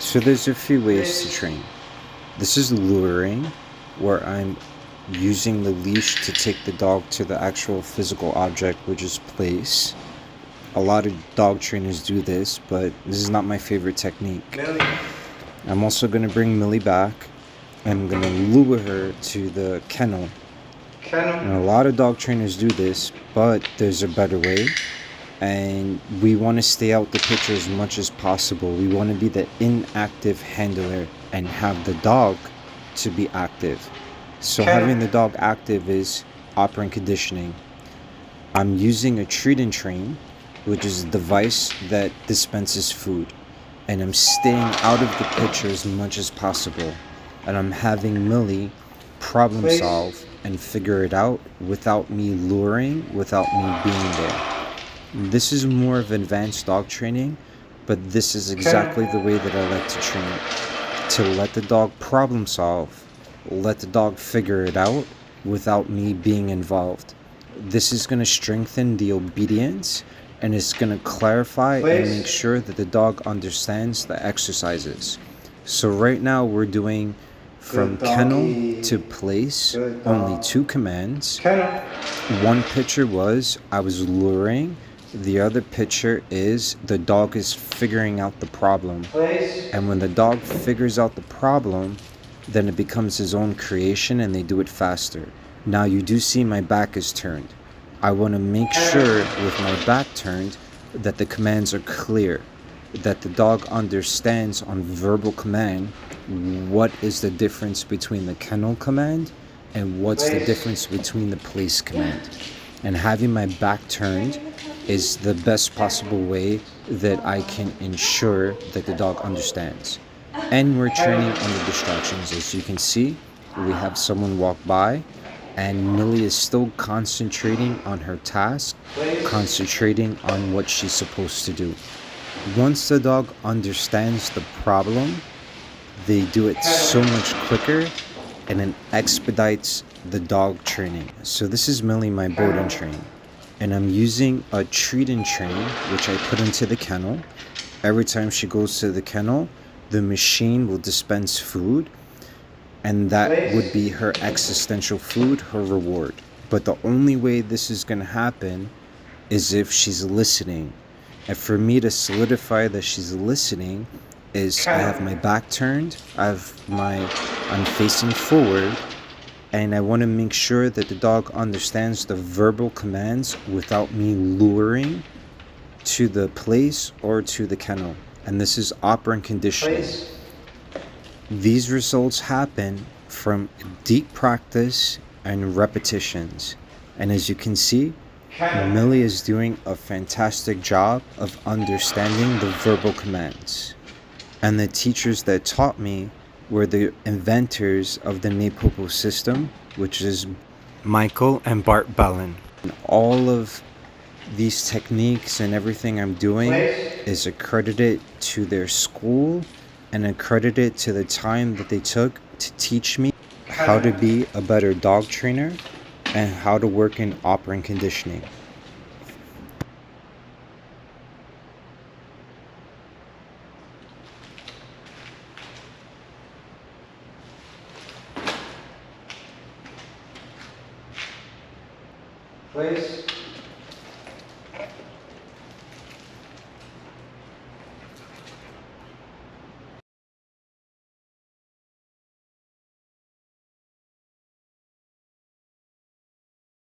So there's a few ways to train. This is luring, where I'm using the leash to take the dog to the actual physical object, which is place. A lot of dog trainers do this, but this is not my favorite technique. Millie. I'm also going to bring Millie back. I'm going to lure her to the kennel. And a lot of dog trainers do this, but there's a better way. And we want to stay out the picture as much as possible. We want to be the inactive handler and have the dog to be active. So having the dog active is operant conditioning. I'm using a treat and train, which is a device that dispenses food. And I'm staying out of the picture as much as possible. And I'm having Millie problem solve and figure it out without me luring, without me being there. This is more of advanced dog training, but this is exactly the way that I like to train. To let the dog problem solve, let the dog figure it out without me being involved. This is going to strengthen the obedience, and it's going to clarify and make sure that the dog understands the exercises. So right now we're doing from kennel to place, only 2 commands. One picture was I was luring. The other picture is the dog is figuring out the problem. And when the dog figures out the problem, then it becomes his own creation and they do it faster. Now you do see my back is turned. I want to make sure with my back turned that the commands are clear, that the dog understands on verbal command what is the difference between the kennel command and what's the difference between the place command. And having my back turned is the best possible way that I can ensure that the dog understands. And we're training on the distractions. As you can see, we have someone walk by and Millie is still concentrating on her task, concentrating on what she's supposed to do. Once the dog understands the problem, they do it so much quicker and it expedites the dog training. So this is Millie, my boarding train. And I'm using a treat and train, which I put into the kennel. Every time she goes to the kennel, the machine will dispense food, and that would be her existential food, her reward. But the only way this is going to happen is if she's listening. And for me to solidify that she's listening is I have my back turned, I'm facing forward, and I want to make sure that the dog understands the verbal commands without me luring to the place or to the kennel. And this is operant conditioning. These results happen from deep practice and repetitions. And as you can see, Millie is doing a fantastic job of understanding the verbal commands. And the teachers that taught me were the inventors of the NePoPo System, which is Michael and Bart Bellon. And all of these techniques and everything I'm doing is accredited to their school and accredited to the time that they took to teach me how to be a better dog trainer and how to work in operant conditioning. Place.